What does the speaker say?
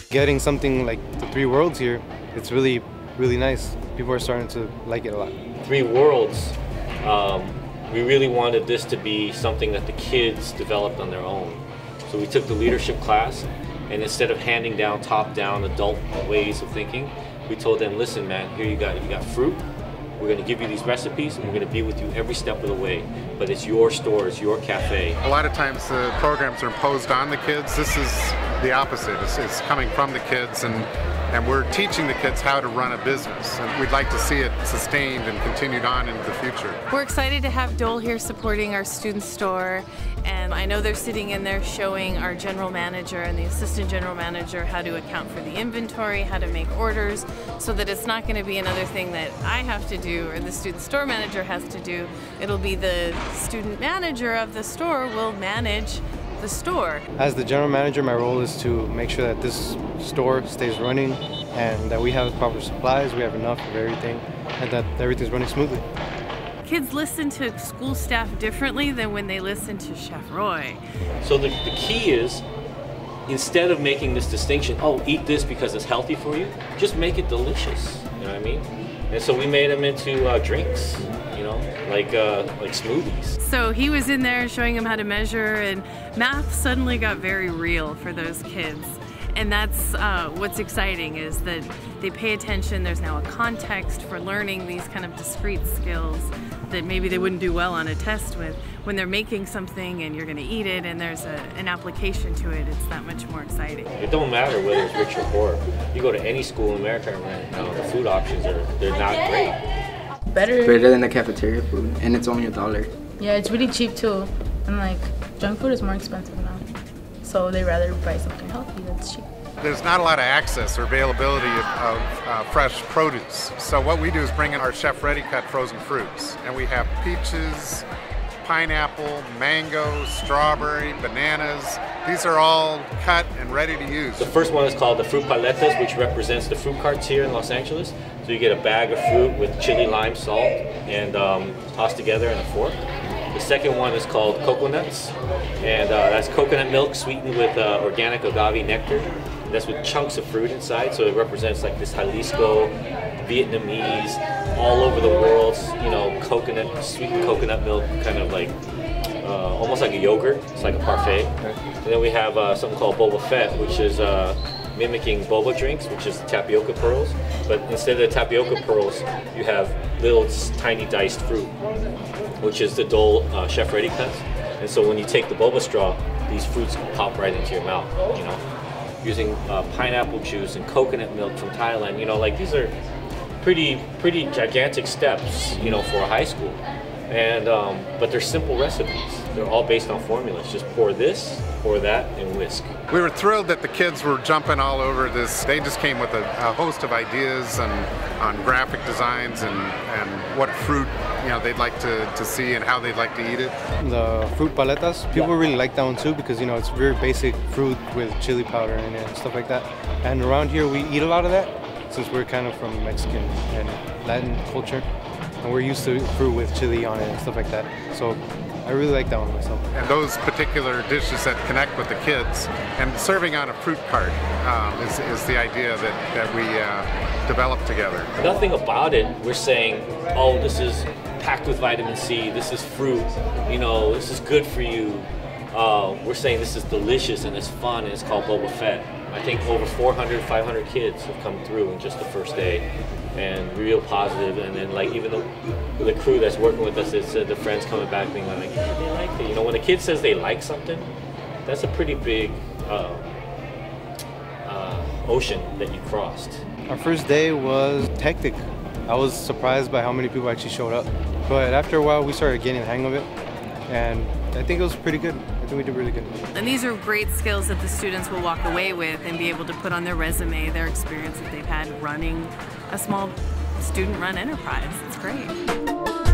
Getting something like the 3 worlds here, it's really nice. People are starting to like it a lot. 3 worlds, we really wanted this to be something that the kids developed on their own. So we took the leadership class, and instead of handing down top-down adult ways of thinking, we told them, listen man, here you got fruit, we're going to give you these recipes, and we're going to be with you every step of the way. But it's your store, it's your cafe. A lot of times the programs are imposed on the kids. This is the opposite. It's coming from the kids, and we're teaching the kids how to run a business. And we'd like to see it sustained and continued on into the future. We're excited to have Dole here supporting our student store. And I know they're sitting in there showing our general manager and the assistant general manager how to account for the inventory, how to make orders, so that it's not going to be another thing that I have to do or the student store manager has to do. It'll be the student manager of the store will manage the store. As the general manager, my role is to make sure that this store stays running and that we have proper supplies, we have enough of everything, and that everything's running smoothly. Kids listen to school staff differently than when they listen to Chef Roy. So the key is, instead of making this distinction, oh, eat this because it's healthy for you, just make it delicious, you know what I mean? And so we made them into drinks, you know, like smoothies. So he was in there showing them how to measure, and math suddenly got very real for those kids. And that's what's exciting, is that they pay attention. There's now a context for learning these kind of discrete skills that maybe they wouldn't do well on a test with. When they're making something and you're going to eat it and there's an application to it, it's that much more exciting. It don't matter whether it's rich or poor. You go to any school in America right now, the food options they're not great. Better than the cafeteria food, and it's only $1. Yeah, it's really cheap too, and like junk food is more expensive now, so they rather buy something healthy that's cheap. There's not a lot of access or availability of fresh produce. So what we do is bring in our chef-ready cut frozen fruits. And we have peaches, pineapple, mango, strawberry, bananas. These are all cut and ready to use. The first one is called the fruit paletas, which represents the fruit carts here in Los Angeles. So you get a bag of fruit with chili, lime, salt, and tossed together in a fork. The second one is called coconuts, and that's coconut milk sweetened with organic agave nectar. That's with chunks of fruit inside, so it represents like this Jalisco, Vietnamese, all over the world, you know, coconut, sweetened coconut milk, kind of like, almost like a yogurt. It's like a parfait. And then we have something called Boba Fett, which is mimicking boba drinks, which is tapioca pearls. But instead of the tapioca pearls, you have little tiny diced fruit, which is the Dole chef ready cuts. And so when you take the boba straw, these fruits pop right into your mouth, you know. Using pineapple juice and coconut milk from Thailand, you know, like these are pretty gigantic steps, you know, for a high school. And but they're simple recipes. They're all based on formulas. Just pour this, pour that, and whisk. We were thrilled that the kids were jumping all over this. They just came with a host of ideas on graphic designs and what fruit, you know, they'd like to see and how they'd like to eat it. The fruit paletas, people really like that one too, because, you know, it's very basic fruit with chili powder in it and stuff like that. And around here we eat a lot of that, since we're kind of from Mexican and Latin culture, and we're used to fruit with chili on it and stuff like that. So I really like that one myself. And those particular dishes that connect with the kids, and serving on a fruit cart is the idea that we developed together. Nothing about it we're saying, oh, this is packed with vitamin C, this is fruit, you know, this is good for you. We're saying this is delicious and it's fun, and it's called Boba Fett. I think over 400, 500 kids have come through in just the first day, and real positive. And then like even the crew that's working with us, it's the friends coming back being like, yeah, they liked it. You know, when a kid says they like something, that's a pretty big ocean that you crossed. Our first day was hectic. I was surprised by how many people actually showed up. But after a while, we started getting the hang of it, and I think it was pretty good. I think we did really good. And these are great skills that the students will walk away with and be able to put on their resume, their experience that they've had running a small student-run enterprise. It's great.